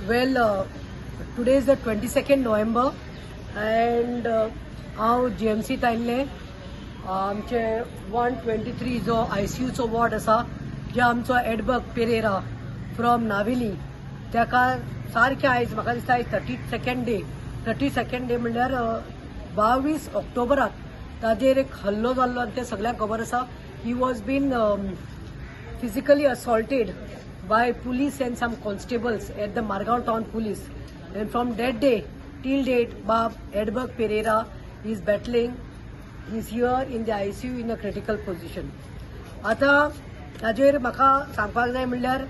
Well, today is the 22nd November and हांव GMC आयिल्ले आमचे 123 जो ICUचो वॉर्ड आसा जे आमचो एडबर्ग पेरेरा फ्रॉम नावेली ताका सारकें आयज म्हाका दिसता आयज 32nd डे म्हणल्यार 22 ऑक्टोबराक ताजेर एक हल्लो जाल्लो आनी तें सगळ्यांक खबर आसा. He was been physically assaulted by police and some constables at the Margao town police, and from that day till date Bab Edberg Pereira is battling. He's here in the ICU in a critical position. आता ताजेर म्हाका सांगपाक जाय म्हणल्यार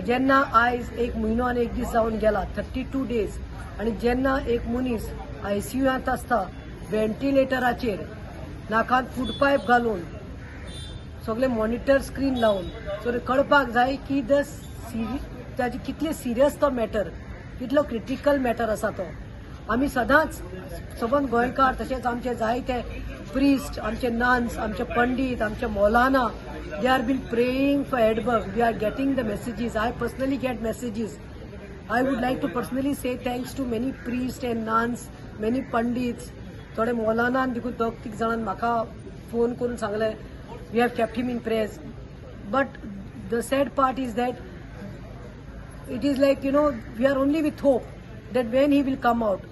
जेन्ना आयज एक म्हयनो आनी एक दीस जावन गेला 32 days आनी जेन्ना एक मनीस ICUंत आसता व्हेंटिलेटराचेर नाकांत फूड पायप घालून सगळे मॉनिटर स्क्रीन लावून सो कळपाक जाय की ताजी कितले सिरियस तो मॅटर, कितलो क्रिटिकल मॅटर आसा तो. आमी सदांच सबंद गोंयकार तशेंच आमचे जायते प्रिस्ट, आमचे नन्स, आमचे पंडीत, आमचे maulana, they are been praying for Edberg. We are getting the messages. I personally get messages. I would like to personally say thanks to many priests and nuns, many pandits. थोडे मौलानान देखून दोग तीग जाणांन म्हाका phone करून सांगले we have kept him in prayers. But the sad part is that it is like, we are only with hope that when he will come out.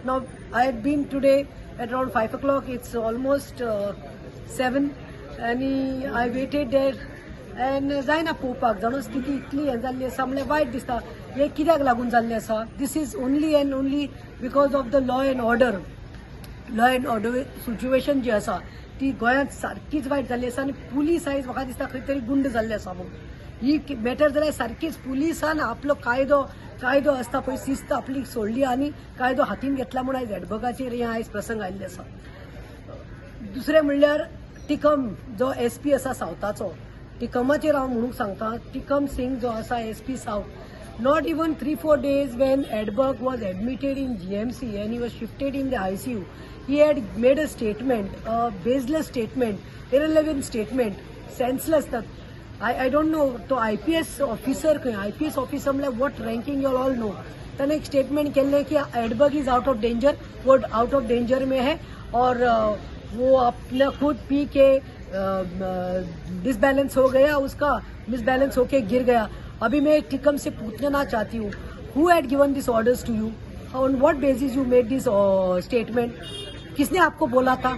Now, I had been today at around 5 o'clock. It's almost 7 and I waited there. And जायना पळोवपाक जाणो स्थिती इतली हें जाल्ली आसा म्हणल्यार वायट दिसता. हें कित्याक लागून जाल्लें आसा? This is only and only because of the law and order situation जी आसा ती गोंयांत सारकीच वायट जाल्ली आसा आनी पुलीस आयज म्हाका दिसता खंय तरी गुंड जाल्ले आसा म्हणून. ही मॅटर जाल्यार सारकीच पुलिसान आपलो कायदो आसता पळय, शिस्त आपली सोडली आनी कायदो हातीन घेतला म्हणून आयज एडबर्गाचेर हें आयज प्रसंग आयिल्ले आसा. दुसरें म्हणल्यार टिकम जो SP आसा सावथाचो, टिकमाचेर हांव म्हणूंक सांगता. टिकम सिंग जो आसा SP south, not even 3-4 days when Edberg was admitted in GMC and he was shifted in the ICU, he had made a statement, a baseless statement, irrelevant statement, senseless. That I don't know तो IPS officer मतलब what ranking you all know. त्याने एक statement केले कि Edberg is out of danger, वो out of danger में है और वो अपने खुद पी के डिसबैलेंस हो गया, उसका मिसबैलेंस होके गिर गया. अभी मैं टिकम से पूछना चाहती हूँ, who had given this orders to you, on what basis you made this statement, किसने आपको बोला था?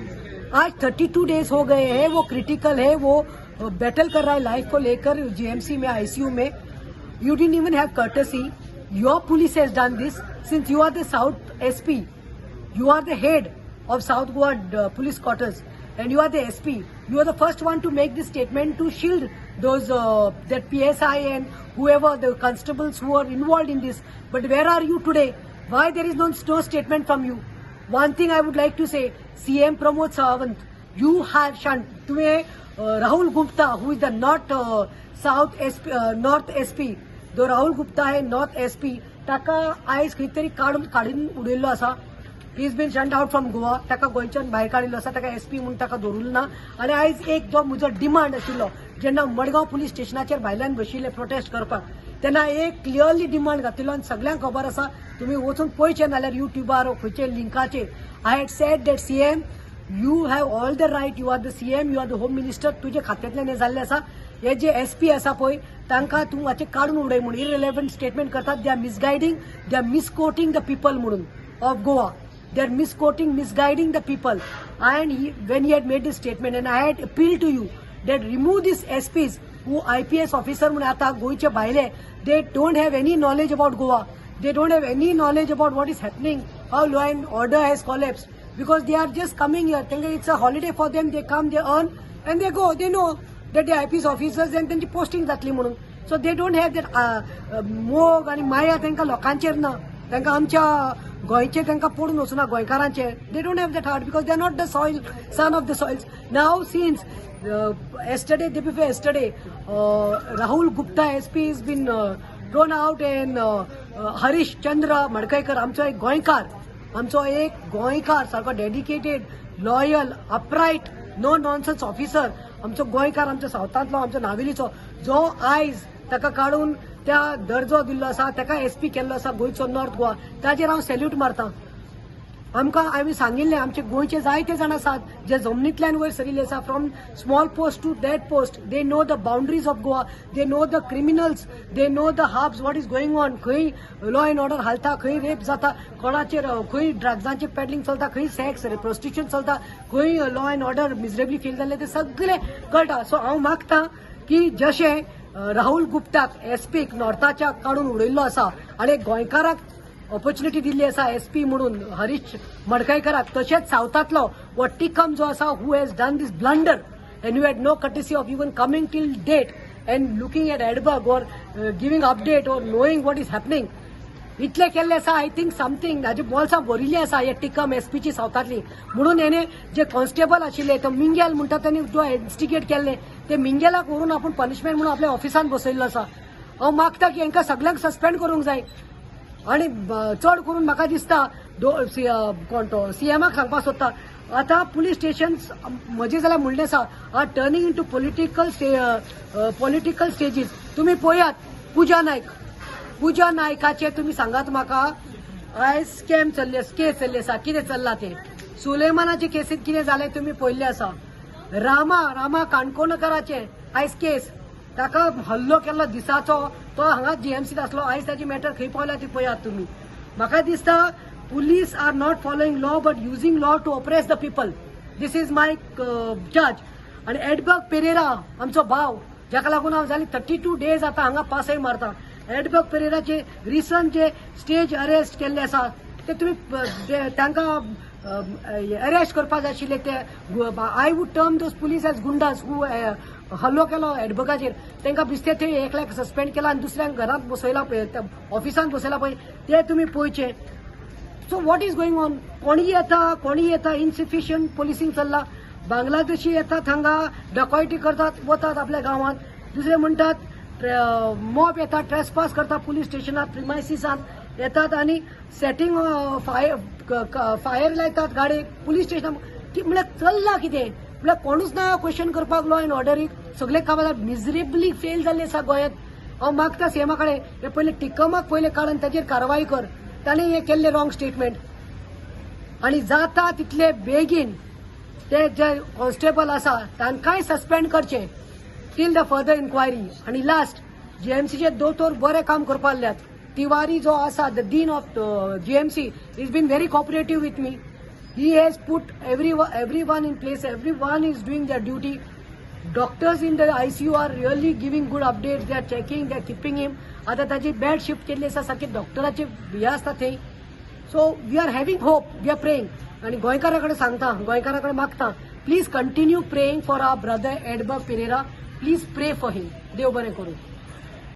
आज 32 डेज हो गए हैं, वो क्रिटिकल है, वो बैटल कर रहा है लाइफ को लेकर GMC में, ICU में. You didn't even have courtesy. Your police has done this since you are the south SP, you are the head of South Goa police quarters and you are the SP. You are the first one to make this statement to shield those that PSI and whoever the constables who are involved in this. But where are you today? Why there is no statement from you? One thing I would like to say, CM Pramod Sawant, you have shunned. तुम्हें Rahul Gupta, who is the North SP, जो राहुल गुप्ता है North SP, ताका आयज खंय तरी काडून उडयल्लो आसा. He is been shunt out from Goa. ताका गोंयच्यान भायर काडिल्लो आसा. ताका SP म्हणून ताका दवरूल ना. आनी आयज एक जो म्हजो डिमांड आशिल्लो जेन्ना मडगांव पुलीस स्टेशनाचेर भायल्यान बशिल्ले प्रोटेस्ट करपाक, तेन्ना एक क्लियरली डिमांड घातिल्लो आनी सगळ्यांक खबर आसा. तुमी वचून पळयचे नाल्यार युट्यूबार वा खंयचे लिंकाचेर. I had said that CM, you have all the right, you are the CM, you are the home minister. तुजे खात्यांतल्यान हें जाल्लें आसा. हे जे SP आसा पळय तांकां तूं हाचे काडून उडय म्हणून इररिलेवंट स्टेटमेंट करतात. They are misguiding, they are misquoting the people म्हणून of Goa. They are misguiding the people. And when he had made this statement, and I had appealed to you that remove these SPs who IPS officer म्हणून आता गोयचे भायले, they don't have any knowledge about Goa. They don't have any knowledge about what is happening, how law and order has collapsed, because they are just coming here. Think it's a holiday for them. They come, they earn, and they go. They know that they are IPS officers and त्यांची posting जातली म्हणून. So they don't have that मोग आणि माया तांकां लोकांचेर ना. तांकां आमच्या गोंयचे तांकां पडून वचना गोंयकारांचे. They don't have that heart because they are not the soil son of the soils. Now since yesterday, day before yesterday, Rahul Gupta SP has been thrown out and Harish Chandra Madkaikar, आमचो एक गोंयकार सारको dedicated, loyal, upright, no nonsense officer, आमचो गोंयकार, आमच्या सावथांतलो, आमच्या नावेलीचो, जो आयज ताका काडून त्या दर्जो दिल्लो आसा ताका SP केल्लो आसा गोंयचो नॉर्थ गोवा ताजेर हांव सॅल्यूट मारतां. आमकां आमी सांगिल्लें आमचे गोंयचे जायते जाण आसात जे जमनींतल्यान वयर सरिल्ले आसा from small post to that post. They know the boundaries of Goa, they know the criminals, they know the hubs what is going on. खंय लॉ अँड ऑर्डर हालता, खंय रेप जाता, कोणाचेर खंय ड्रग्सांचे पेडलिंग चलता, खंय सेक्स प्रोस्टिट्यूशन चलता, खंय law and order miserably fail जाल्ले ते सगळे कळटा. सो हांव मागतां की जशें राहुल गुप्ताक SPक नॉर्थाच्या काडून उडयल्लो आसा आनी गोंयकाराक ऑपॉर्च्युनिटी दिल्ली आसा SP म्हणून हरीश मडकयकाराक, तशेंच सावथातलो वो टिकम जो आसा who has done this blunder and you had no courtesy of even coming till date and looking at Edberg और गिविंग अपडेट और नोईंग वॉट इज हॅपनिंग. इतले केल्ले आसा. आय थिंक समथींग हाजे बॉल्सां भरिल्ली आसा हे टिकम SPची सावथातली. म्हणून हेणे जे कॉन्स्टेबल आशिल्ले तो मिंगेल म्हणटा त्यांनी जो इन्स्टिगेट केल्ले ते मिंगेलाक व्हरून आपूण पनिशमेंट म्हणून आपल्या ऑफिसान बसयल्लो आसा. हांव मागता की हांकां सगळ्यांक सस्पेंड करूंक जाय. आणि चड करून म्हाका दिसता कोण तो CMाक सांगपाक सोदता आता पुलीस स्टेशन म्हजे जाल्यार म्हणलें आसा आर टर्निंग इनटू पॉलिटिकल स्टेजीस. तुम्ही पळयात पुजा नायकाचे तुम्ही सांगात म्हाका आयज केस चल्ले आसा. कितें चल्ला ते सुलेमानाचे केसीत कितें जालें तुम्ही पळयल्लें आसा. रामा काणकोणकाराचे आयज केस, ताका हल्लो केल्लो दिसाचो तो हांगा GMCत आसलो. आयज ताची मॅटर खंय पावल्या ती पळयात तुमी. म्हाका दिसता police are not following law but using law to oppress the people. This is my जज. आणि एडबर्ग पेरेरा आमचो भाव जाका लागून हांव जाली 32 डेज आता हांगा पासय मारता. एडबर्ग पेरेराचे रिसंट जे स्टेज अरेस्ट केल्ले आसा ते तुमी तांकां अरेस्ट करपाक जाय आशिल्ले. ते I would term those police as goondas who हल्लो केलो एडबर्गाचेर. तांकां बिस्ते थंय एकल्याक सस्पेंड केला आनी दुसऱ्यांक घरांत बसयला पळय, ऑफिसान बसयला पळय, ते तुमी पळयचे. So what is going on. कोणी येता इनसिफिशियंट पोलिसींग चल्ला. बांगलादेशी येतात हांगा डकॉयटी करतात, वतात आपल्या गांवांत. दुसरे म्हणटात मॉब येतात, ट्रेसपास करतात पुलीस स्टेशनात प्रिमायसिसांत येतात आनी सेटिंग फायर लायतात गाडयेक पुलीस स्टेशनाक. म्हळ्यार चल्ला कितें म्हळ्यार कोणूच ना क्वेश्चन करपाक लॉ अँड ऑर्डरीक. सगळे कामां मिजरेबली फेल जाल्ले आसा गोंयांत. हांव मागता CMा कडेन हे पयले टिकमाक पयले काडून ताचेर कारवाई कर. ताणें हे केल्ले रॉंग स्टेटमेंट आनी जाता तितले बेगीन ते जे कॉन्स्टेबल आसा तांकांय सस्पेंड करचे टील द फर्दर इन्क्वायरी. आणि लास्ट GMCचे दोतोर बरें काम करपा लागल्यात. तिवारी जो आसा the dean of GMC is been very cooperative with me. He has put everyone in place. Everyone is doing their duty. Doctors in the ICU are really giving good updates. They are checking. They are keeping him. आता ताची bed shift केल्ली आसा सारखे डॉक्टराचे हे आसता थंय. So we are having hope. We are praying. आणि गोंयकारा कडेन सांगता, गोंयकारा कडेन मागता, please continue praying for our brother Edberg Pereira. Please pray for him. देव बरें करूं.